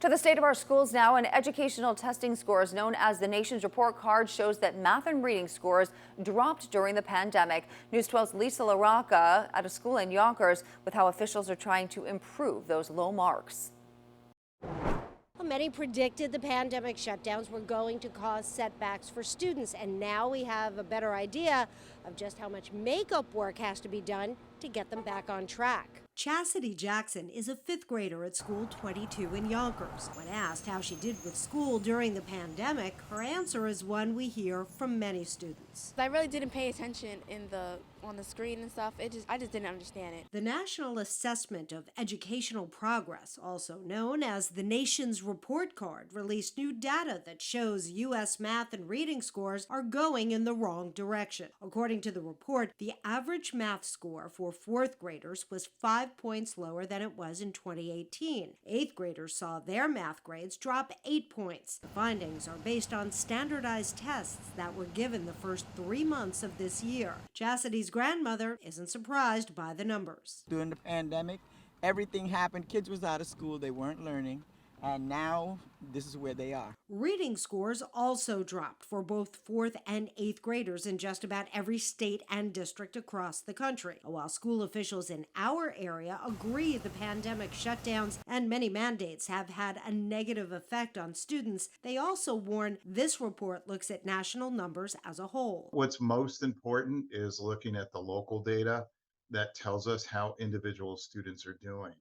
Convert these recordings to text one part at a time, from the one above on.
To the state of our schools now, an educational testing scores known as the Nation's Report Card shows that math and reading scores dropped during the pandemic. News 12's Lisa LaRocca at a school in Yonkers with how officials are trying to improve those low marks. Many predicted the pandemic shutdowns were going to cause setbacks for students, and now we have a better idea of just how much makeup work has to be done to get them back on track. Chastity Jackson is a fifth grader at School 22 in Yonkers. When asked how she did with school during the pandemic, her answer is one we hear from many students. I really didn't pay attention on the screen and stuff. I just didn't understand it. The National Assessment of Educational Progress, also known as the Nation's Report Card, released new data that shows U.S. math and reading scores are going in the wrong direction. According to the report, the average math score for fourth graders was 5 points lower than it was in 2018. Eighth graders saw their math grades drop 8 points. The findings are based on standardized tests that were given the first 3 months of this year. Chastity's grandmother isn't surprised by the numbers. During the pandemic, everything happened. Kids was out of school, they weren't learning, and now this is where they are. Reading scores also dropped for both fourth and eighth graders in just about every state and district across the country. While school officials in our area agree the pandemic shutdowns and many mandates have had a negative effect on students, they also warn this report looks at national numbers as a whole. What's most important is looking at the local data that tells us how individual students are doing,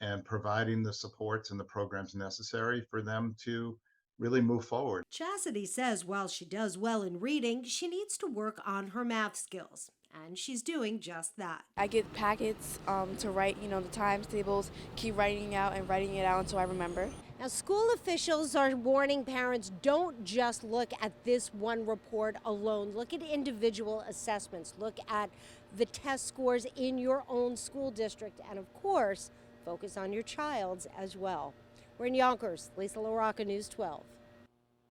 and providing the supports and the programs necessary for them to really move forward. Chastity says while she does well in reading, she needs to work on her math skills, and she's doing just that. I get packets to write, the times tables, keep writing out until I remember. Now, school officials are warning parents, don't just look at this one report alone. Look at individual assessments. Look at the test scores in your own school district, and of course, focus on your child's as well. We're in Yonkers. Lisa LaRocca, News 12.